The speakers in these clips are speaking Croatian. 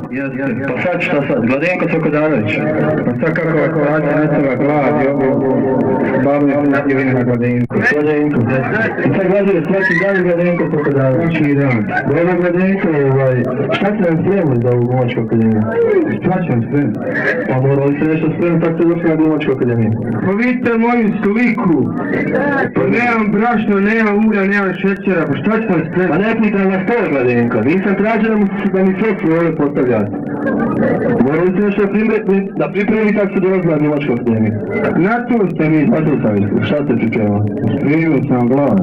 Pa sad šta sad? Gladenko Sokodanović. Pa sad kako ako radi necova glad i ovo bavlja se nadjevine na Gladenko. Gladenko. I sad gledaju svaki dan Gladenko Sokodanović. Svaki dan. Dobro Gladenko, šta se nam spremili za ovu Glumačku akademiju? Šta će vam spremiti? Pa morali se nešto spremiti tako se došli na Glumačku akademiju. Pa vidite moju sliku. Pa nemam brašno, nemam ulja, nemam šećera, pa šta će vam spremiti? Pa ne pitam na što Gladenko, nisam tražio da mi sopsu ovdje postavljati. Morali se nešto da pripremi kako se dolazi na Glumačku akademiju. Na to ste mi. Pa to sam mislio, šta ste pripremali? Spremio sam glad.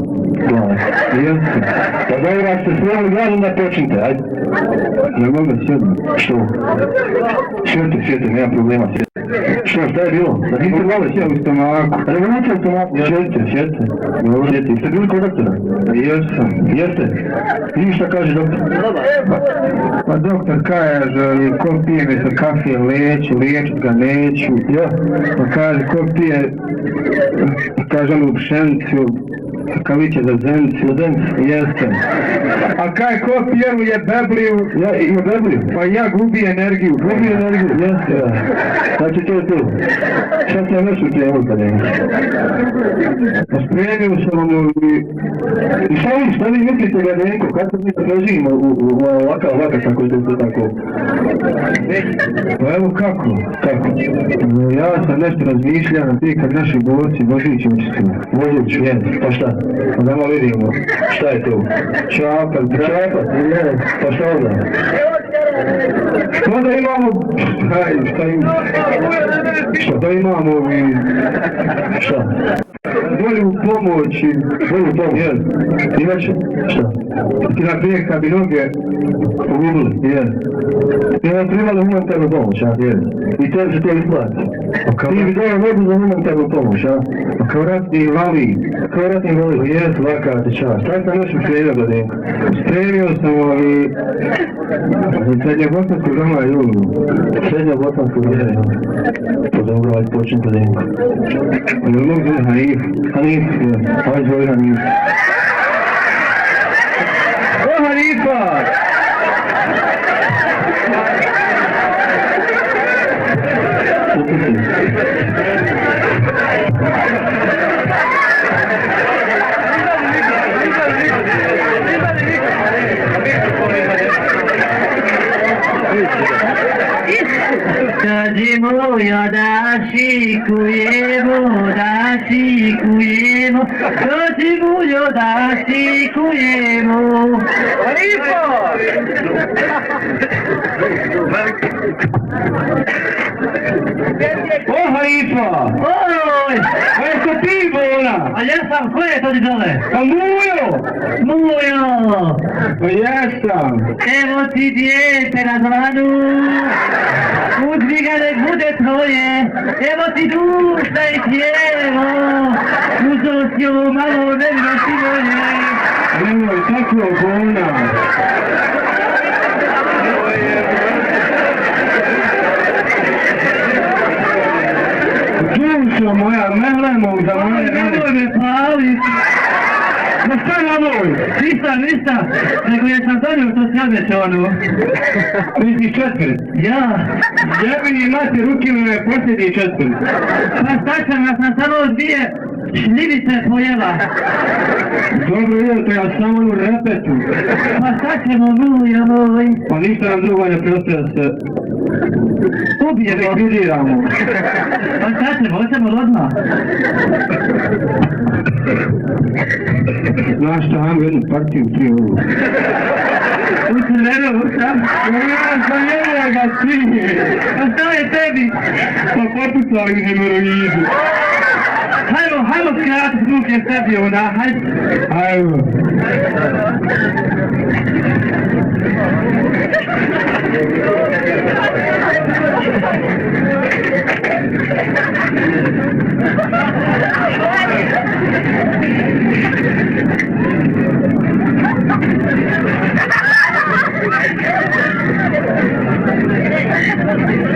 Glad. Jeste. Pa dobro, ako ste spremali glad, onda počnite, ajde. Ne mogu da sjednem. Što? Sjeti, nema problema, sjeti. Šta je bilo? Da niste glada sjeti u stomaku. Revolucija u stomaku. Sjeti. Dobro, sjeti. Ste bili kod doktora? Jesam. Jeste? Vidi šta kaže doktor? Pa doktor kaže, ko pije mi se kafe, liječit ga neću. Ja. Pa kaže, ko pije, kaže onu pšenicu, kaviće za zenicu. Jeste. A kaj ko pjeruje Bibliju, Ja, i u Bibliju? pa ja gubi energiju. Jeste, ja. Znači to je to. Šta se vam još učinilo kada je? Pa spremio sam ono I šta vi mislite Gladenko? Kako mi se preživimo u ovakav, tako je to sve tako? Pa evo kako? Ja sam nešto razmišljao, ti kad naši borci Božić učestvuju. Vođić, pa šta? Pa da malo vidimo. Šta je to? Čapat, Pa šta onda? Što da imamo, šta da imamo Šta? bolju pomoć, Jel? Inače? Šta? ti na bijeg kad bi noge Pogubili? Jel? Ti nam trebali humanitarnu pomoć, a? Jel? I tebi se to isplati. Ti bi dao nogu za humanitarnu pomoć, a? Pa kao ratni invalid. Kao ratni invalid? Jes, laka ti čast. Šta sam još spremio Gladenko? Spremio sam srednjobosansku doma Julu. Srednjobosansku doma. Pa dobro, ajde počnem Gladenko. Jel mogu zvati Hanif? Hanif, ajde zvoj Hanif. O Hanifa! Moja da šikujemo, Kaži moja da šikujemo. Hanifa! O Hanifa! Oj! A je to ti Bona? A ja sam, ko je to dole? Pa Mujo! Mujo! Pa jesam! Evo ti dijete na dlanu, uzmi ga nek bude tvoje, evo ti duša i tijelo, uzo si ovo malo nevino si moje. Nemoj tako Bona! Dušo moja, melemo za moje rane! Nemoj me pali! Ma šta na moj? Ništa, nego je sam donio to sljedeće ono. Misliš četvrt? Ja, Jebeni mati ruke me posljednji četvrt. pa šta sam, ja sam samo dvije šljivice pojela. Dobro je, to ja samo onu repetu. Pa šta ćemo, mujo moj? Pa ništa nam drugo ne preostaje da se Ubijemo. likvidiramo. Pa šta ćemo, hoćemo odmah. Znaš šta, ajmo jednu partiju 3 ovo. U crvenu, šta? Ja ga svinje. Pa šta je tebi? Pa popucali mi hemoroidu. Hajmo skratiti ruke sebi onda, hajde. Ajmo.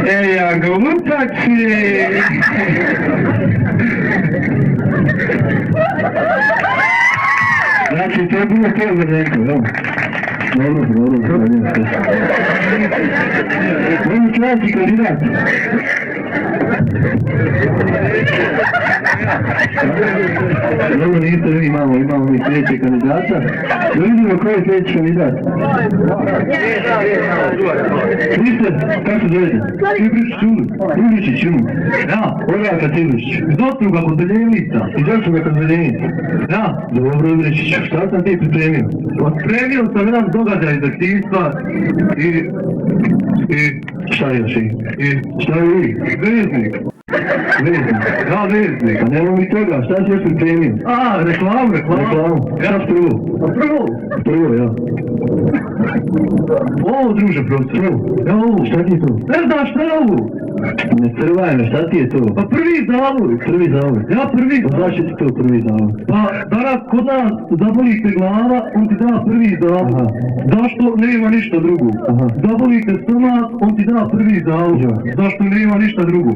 Eja, glutači! Znači, to je bilo to Gladenko, jel? Dobro, zahvaljujem se. Meni sljedeći kandidat. Dobro, niste vi, imamo mi sljedeći kandidata. Da vidimo ko je sljedeći kandidat. Niste, kako se zovete? Ibričić Čunu. Da, Oraka Ibričić. Iz Otruga kod Veljenica. Iz Otruga kod Veljenica. Da. Dobro, Ibričić, šta sam ti pripremio? Pripremio sam jedan događaj iz aktivstva i šta još i? Šta je i? Veznik. Da, veznik. A nema mi toga, šta si još pripremio? A, reklamu. Šta s prvo, ja. Ovo, druže, profesor. Ovo, šta ti je to? Ne znaš šta je ovo? Ne crvaj me, šta ti je to? Pa prvi zavoj. Ja prvi zavoj. Zašto ti to prvi zavoj? Pa, danas kod nas zabolite glava, on ti da prvi zavoj. Zašto nema ništa drugo? Zabolite stomak, on ti da prvi zavoj. Zašto nema ništa drugo?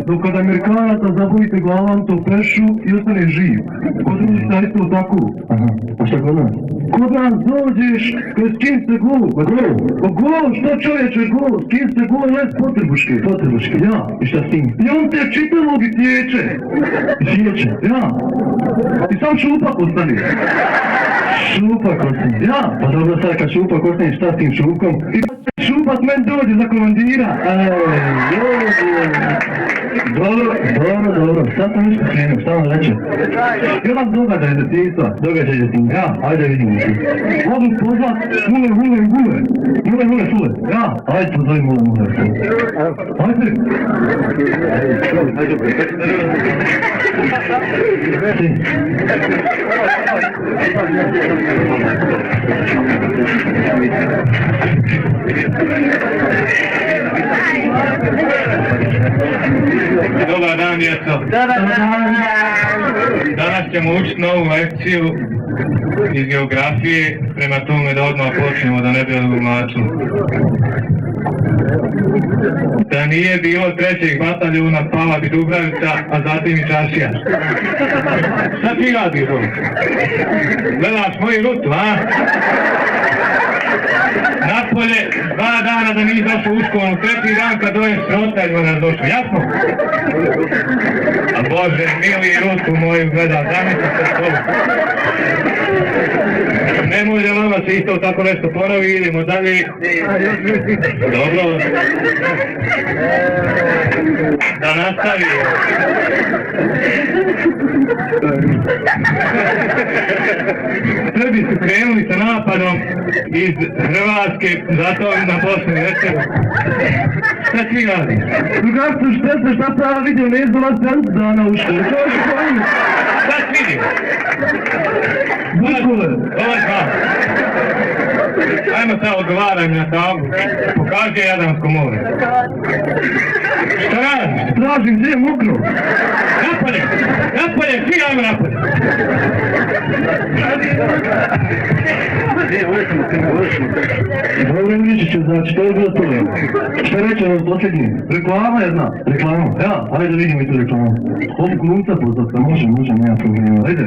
Dok kada Amerikanaca zabolite glava, on to pešu i ostane živ. Kod Rusa isto tako. A šta kod nas? Kod nas dođeš, s kim se gol? Gol, što čovječe gol? S kim se gol, jes potrebuške. Ja. I šta s tim? I on te čitavog i sjeće. Ja. I sam šupak ostane. Šupak ostane? Ja. Pa dobro, sad kad šupak ostane, šta s tim šupkom? I šupak men dođe za komandira. Dobro. Sad sam ništa krenuo, šta vam reče? Jedan događaj za tijestva. Događaj za tim. Ja, ajde vidimo ti. Mogu pozvat Mule. Ja, ajde pozove Mule. Ajde. Dobar dan, djeco. Danas ćemo učiti novu lekciju iz geografije, prema tome da odmah počnemo da ne bi odglumačili. Da nije bilo 3. bataljuna, pala bi Dubravica, a zatim i Čašija. Šta ti radiš ovo? Gledaš moju rutu, a? Napolje, 2 dana da nisi došao u školu, 3. dan kad doješ rotaljima nas došao, jasno? A Bože, mili rutu moju gleda, zamislite to. Nemoj da vama se isto tako nešto ponovi, idemo dalje. Dobro. Da nastavimo. Srbi su krenuli sa napadom iz Hrvatske, zato na Bosnu i Hercegovinu. Šta ti radi? Drugarstvo, šta sam vidio, ne znam vas 10 dana u školu. Šta ti vidio? Bukule. Ovo je kao. Ajmo sad odgovaraj mi na tablu. Pokaži Jadransko more. Šta radiš? Tražim, gdje je mokro? Napolje, svi ajmo napolje. Dobro, Iličiću, znači, to je bilo to. Šta reče nas posljednji? Reklama jedna. Reklama? Ja, ajde vidimo i tu reklamu. Ovdje glumca pozvata. Može, nema problema. Ajde.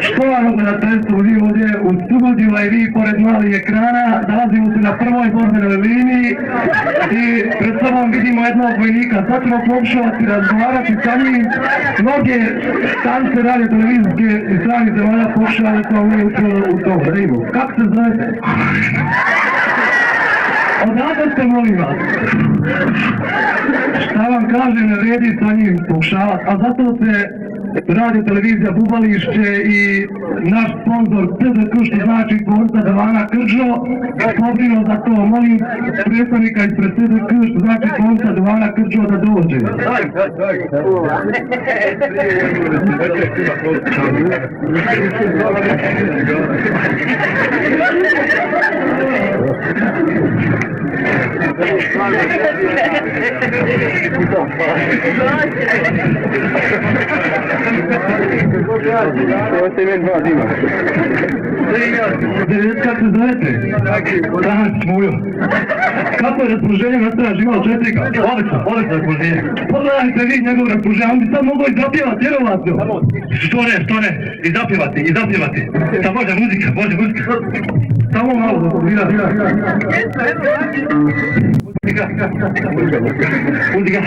Štovano gledateljstvo, vi ovdje u studiju, a i vi pored malih ekrana, nalazimo se na prvoj borbenoj liniji i pred sobom vidimo jednog vojnika. Sad ćemo pokušavati razgovarati sa njim. Mnoge stanice radio televizijske i stranih zemalja pokušavaju to u to. Da vidimo. Kako se zove? Odavde ste, molim vas. Šta vam kažem, ne vredi sa njim pokušavati, a zato se radio televizija Bubališće i naš sponsor CDK, što znači tvorca Davana Kržo, pobrinuo za to. Molim predstavnika ispred CDK, što znači tvorca Davana Kržo, da dođe. Ovo se ime 2 dima. Kako se zovete? Franc, Mujo. Kako je raspoloženje na straži, imao 4 odlično raspoloženje. Pogledajte vi njegov raspoloženje, on bi sad mogao i zapjevati, vjerovatno. Što ne, i zapjevati. Šta može muzika. Samo malo da pobira. Muzika.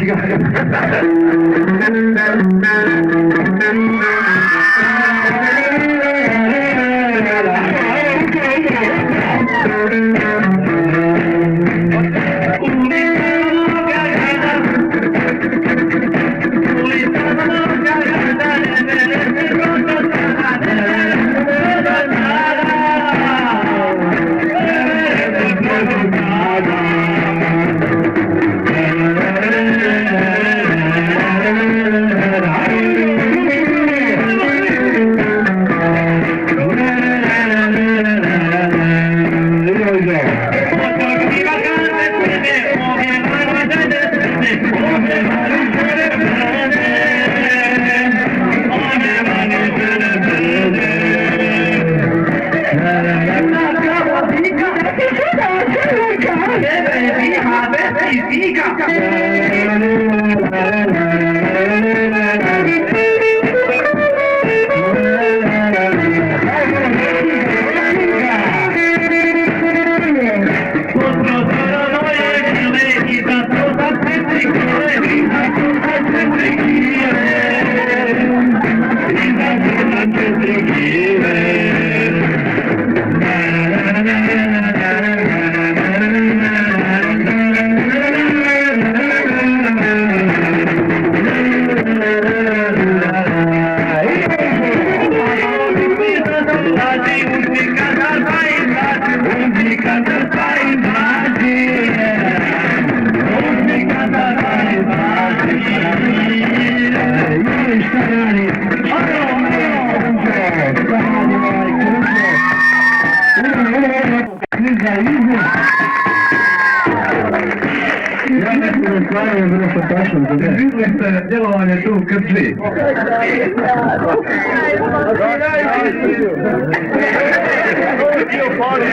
Vidjeli ste djelovanje tu u Krčiji.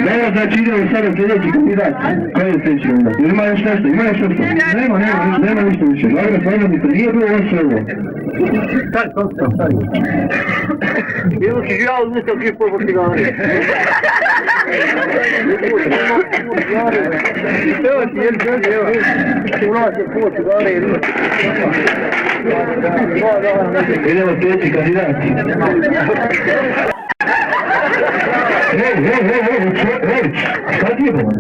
Nema, znači idemo sada sljedeći kandidat. Koji je sljedeći kandidat? Ima još nešto? Nema ništa više. Lagra, pojavite, nije bilo ovo ovo. Stari. Bilo si žao, nisam kriv po Portugali. Evo ti jedan ljudi, evo. Ulazim po Portugali. Idemo sljedeći kandidat. Šta ti je to?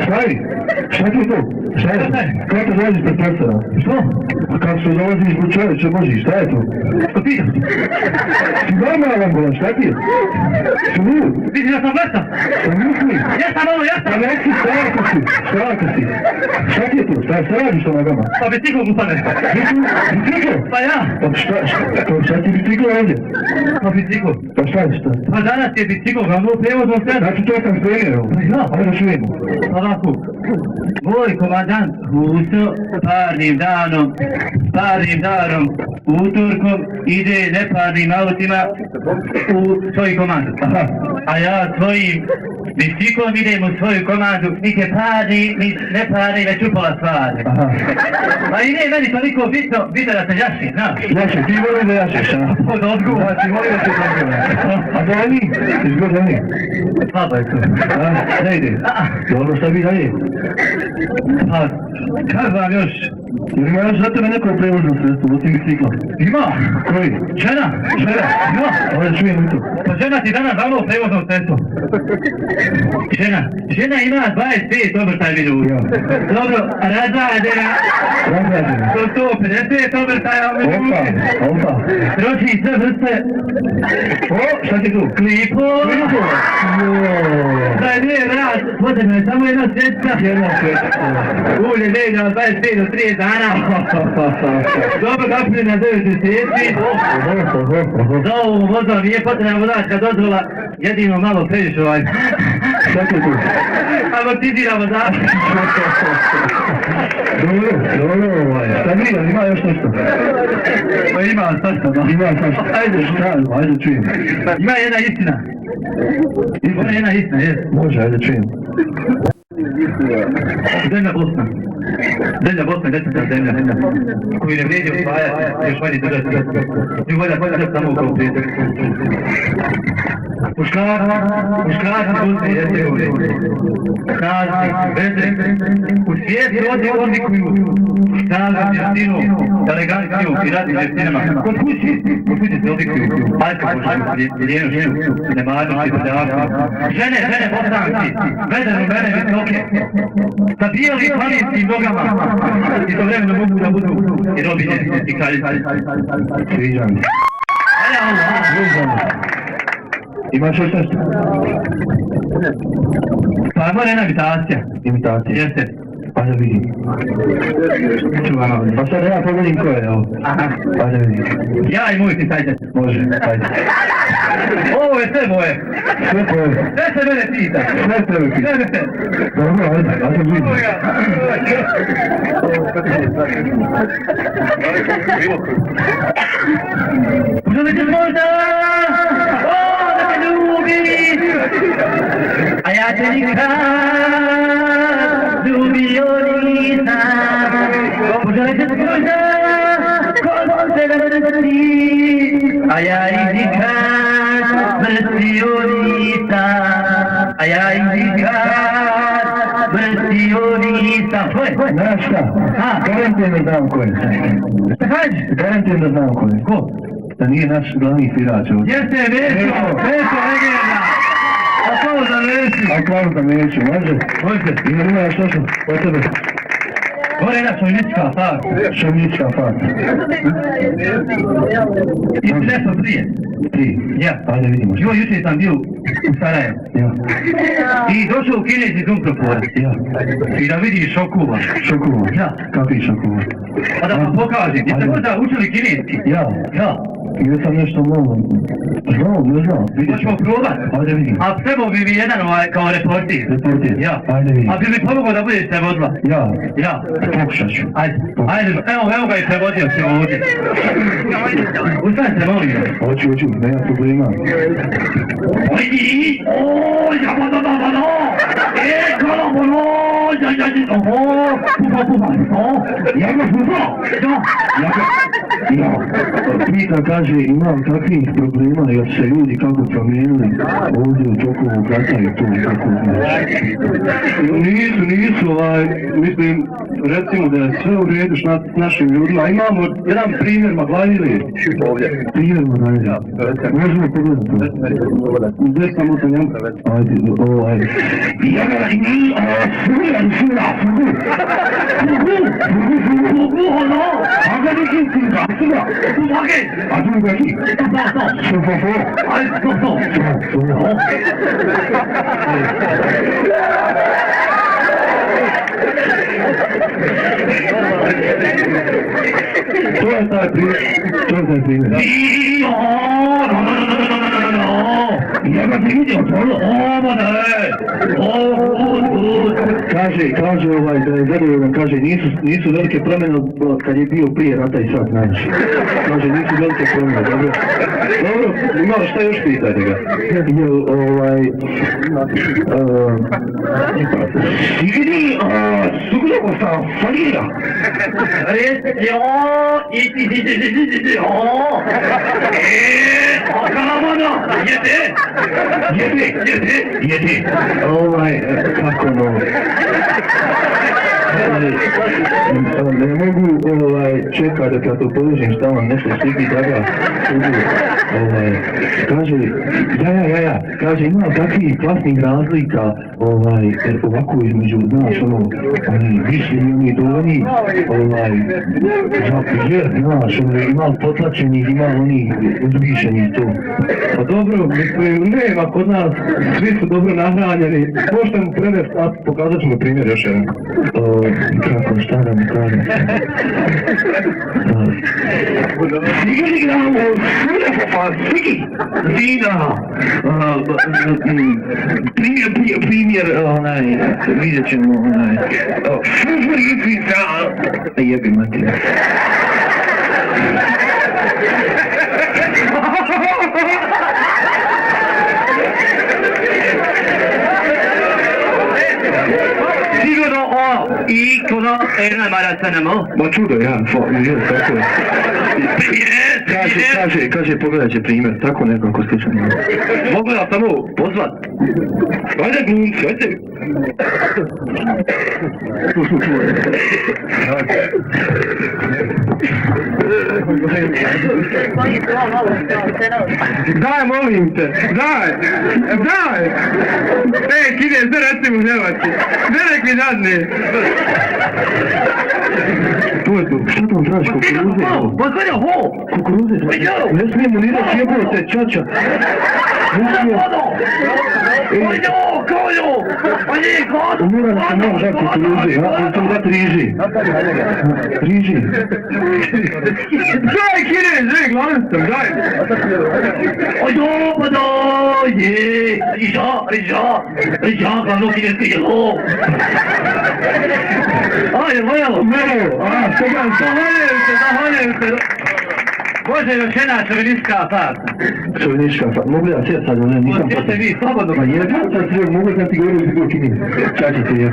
Stari! Šta ti je to? Kako te dolaziš pred profesora? Što? Kako se dolaziš pred čovječa Boži, šta je to? Što ti? Si normalan bolan, šta ti je? Si lud? Vidim, ja sam vrsta! Jesam! Pa reci, straka si! Šta ti je to? Šta radiš sa nogama? Pa bicikl glupane! Bicikl? Pa ja! Šta ti bicikl ovdje? Pa bicikl. Pa šta je šta? Pa danas je bicikl, glavno prevozom sve. Znači to sam spremio. Ja, ajde čujemo. Ovako. Moj komandant Huso parnim danom, utorkom ide neparnim autima u svoju komandu. A ja svojim biciklom idem u svoju komandu, niti je parni, niti neparni, već upola stvari. A i nije meni toliko bitno da se jaši, znaš? Jaši, ti volim da jašiš, a? Od odgovor. Znači, volim da se odgovor. A da oni? Izgod oni? Slaba je to. Ne ide. Dobro, šta bi dalje? Pa, kako vam još? Ima još za tebe neko prevozno sredstvo, osim bicikla? Ima? Koji? Žena? Ima? Ovdje čujem i to. Pa žena ti danas dano prevozno sredstvo. Žena ima 25 obrtaj minuta. Dobro, razradena. To 150 obrtaja minuta. Opa. Troši sve vrste. O, šta ti tu? Klipo. Da nije vrat, potrebno je samo jedna svjetka. Ulje, ne, 25 do 30 dana. Dobro došli na 9 mjeseci. Za ovu vozom nije potrebna vozačka dozvola, jedino malo previše ovaj. Šta je tu? Amortizira vozač. Dobro, sad vidim, ima još nešto. Pa ima svašta, da. Ima svašta. Ajde čujem. Ima jedna istina. Ima jedna istina, jes. Može, ajde čujem. Zemlja Bosna. Zemlja Bosna, desetna zemlja. Koju ne vrijedi osvajati, još manje držati. Nju volja samo kao prijatelj. Muškarci Bosne i Hercegovine. Snažni, vedri. U svijetu odlikuju snažnom vještinom, elegancijom i radnim vještinama. Kod kuće se odlikuju alkoholom, ljenošću, nemarnošću, prljavšću. Žene bosanci, vedenu mene visoke, sa bijelim planinskim nogama, istovremeno mogu da budu i robinje i kraljice. Sviđa mi. Imaš još nešto? Pa mora jedna imitacija. Jeste. Pa da vidim. Pa sad ja pogledim ko je, evo. Aha. Pa da vidim. Ja i moj ti sajte. Može, ajde. Ovo je sve moje. Sve tvoje. Sve se mene pita. Sve tebe pita. Dobro, ajde vidim. Uzmite možda! O, da te ljubi! A ja te nikad ljubio nisam. Poželite možda, kodom se da mrzi, a ja ih nikad mrzio nisam. A ja ih nikad mrzio nisam. Ko je? Znaš šta? Garantujem da znam ko je. Šta kažeš? Garantujem da znam ko je. Ko? Da nije naš glavni svirač ovdje. Jeste, Veso, legenda! Aplauz za Vesu! Aplauz za Vesu, može? Može. Ima još nešto od tebe? Gore jedna šovnička far. Šovnička far. I ti nešto prije. Prije? Ja. Ajde vidimo. Jučer sam bio u Sarajevu. Ja. I došao u Kinez iz Dumpropora. Ja. I da vidiš šokova. Šokova? Ja. Kakvi šokova? Pa da vam pokažem. Jeste možda učili kineski? Ja. Ja. Ili sam nešto malo... Ne znam. Hoćemo probat? Ajde vidim. A trebao bi mi jedan kao reportir. Reportir? Ja. Ajde vidim. A bi mi pomogao da budeš prevodila? Ja. Ja. Pokušat ću. Ajde, evo ga i prevodio se ovdje. Ustanite, molim. Hoću, nema problema. Ojdi! Jabadababado! Kalabono! Pita kaže, imam takvih problema jer se ljudi kako promijenili ovdje u Čokovu glasaju to i kako znači. Nisu, mislim, recimo da je sve u redu s našim ljudima. Imamo jedan primjer Maglavili. Primjer Maglavili. Možemo pogledati to. Gdje sam u njemu? Ajde. To je taj primjer. Ja ga ti vidio, kaže da je zadovoljan, kaže nisu velike promjene kad je bio prije rata i sad, znaš. Kaže nisu velike promjene, dobro. Dobro, imao šta još pitajte ga? Sigri, suglobo sa falira. Jede. Kako no. Ne mogu čekati da kad to položim šta vam nešto stipi tada. Kaže, ja, kaže imam takvih klasnih razlika ovako između, znaš, oni višljeni, oni dolani, znaš, imam potlačenih, imam oni uzvišenih to. Pa dobro, mislim, nema kod nas, svi su dobro nahranjeni, možete mu prenesti, pokazat ću mu primjer još jedan. Kako, šta da mi kažem? Sigi igramo, sigi! Zina! Primjer, vidjet ćemo, jebi mater. Sigurno i kono jedna maratonamo. Ma čudo, ja, tako je. Kaže, pogledat će primjer, tako nekako slično. Mogu ja samo pozvat? Ajde glumci, ajde. Daj, molim te, daj! Kide, sve recimo Hrvatski, ne rekli dadne. To je to, šta tam tražiš, kukuruze? Kukuruze, ne smijemo ni da jebote, čača. Ne smijemo. Moram se malo dati kukuruze, ja sam dati riži. Riži. Daj, kide, daj, glavno sam, daj. Glavno kide ti je lo. Ajde, Melo, zahvaljujem se. Bože, još jedna šovinistička farsa. Šovinistička farsa, mogu ja sjeti sad, ne, nisam Sjete vi, slobodno. Pa je, sad mogu sam ti govorio kako činim. Čačice, je.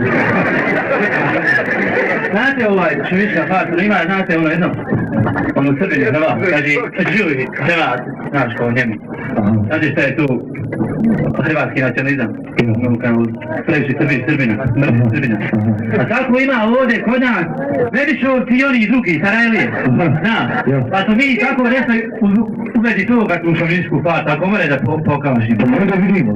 Znate šovinistička farsa, ima, znate jedno, Srbine, Hrvat, kaže, živi Hrvat, znaš kao njemi. Znate šta je tu hrvatski nacionalizam, previše Srbina. A tako ima ovdje kod nas Medišovci i oni drugi, Sarajlije, zna, pa smo mi tako nešto uvedi tu kad u šovinističku farsu, ako more da pokažemo. Pa može da vidimo,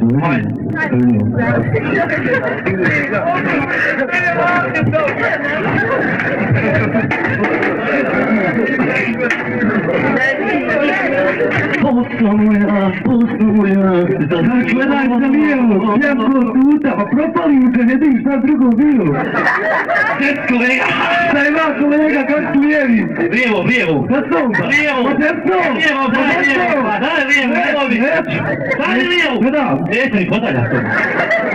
Gledaj za lijevo, jako puta, pa propali mu se, ne vidim šta drugo bilo. Kolega! Šta ima kolega, kako su lijevi? Lijevo. Desno? Lijevo. Lijevo. Daj lijevo. Gledam. Neće mi podalja to.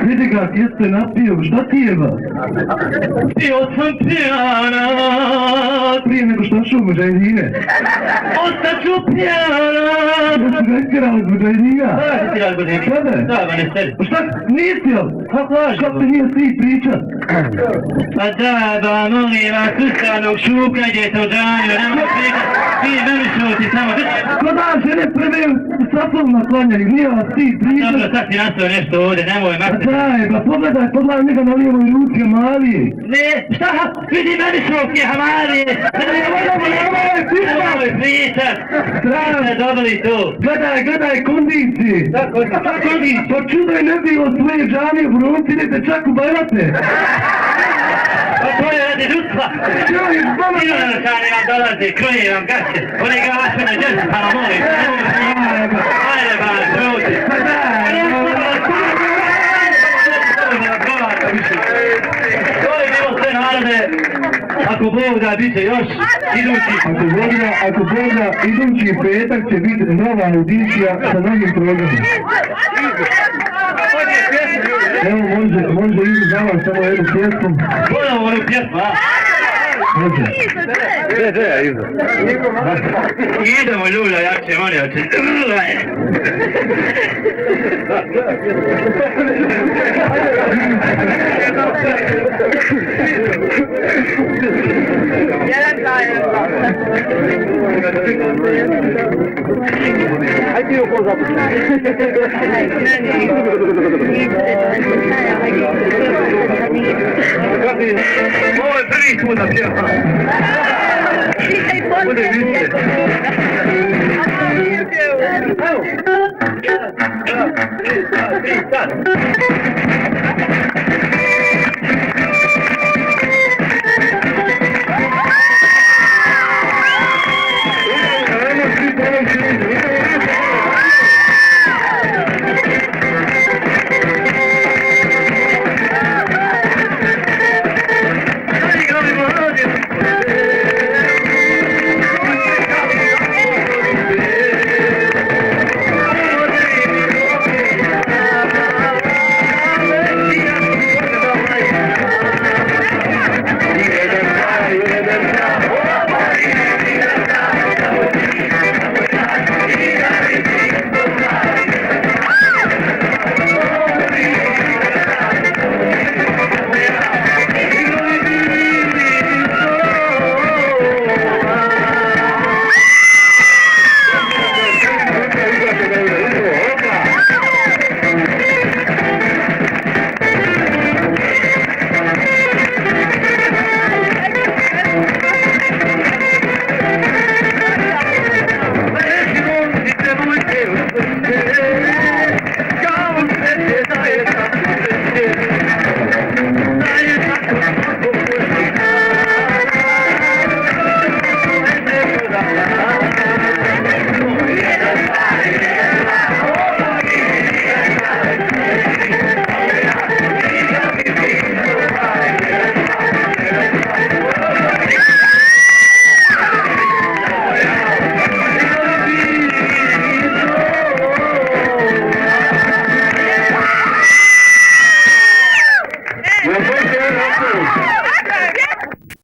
Vidi ga, jeste napio, šta ti je ba? Pio sam pijana. Prije nego što šao muđajdine. Ostaću pijana. Jesi ga istirali iz muđajdina? Kada? Da, ma ne sedi. Šta? Nisi jel? Kako laži? Šta se nije svi pričat? Pa da, ba, molim vas, ustanog šuka, idete u danju, nemoj pričat. Ti Medišovci samo držite. Kod nas žene prve sapom naklanjaju, nije vas ti pričat. Dobro, sad ti nastao nešto ovdje, nemoj makti. Daj, ba, pogledaj njega na lijevoj ruci Hamalije. Ne, šta? Vidi Medišovci Hamalije. Nemoj pričat. Strane dobili tu. Gledaj kondici. Šta kondici? Pa čudaj ne bilo svoje džamije u Ronci, idete čak u Bajrate. Pa to je radi ljudstva. Ilo na rukani vam dolaze, kroje vam gaće. Oni ga vaše na džesu, pa molim. Ajde ba, prođe. To je bilo sve narode. Ako Bog da, bit će još idući. Ako Bog da, idući petak će biti nova audicija sa novim programom. Evo, može ići za vas samo jednu pjesmu. Ponovo onu pjesmu, a? Može. Gdje ja iza? Idemo ljulja, ja će oni oči. Ajde joj ko zapući. Ovo je prvi put da pjevam. Bude vidite. Evo.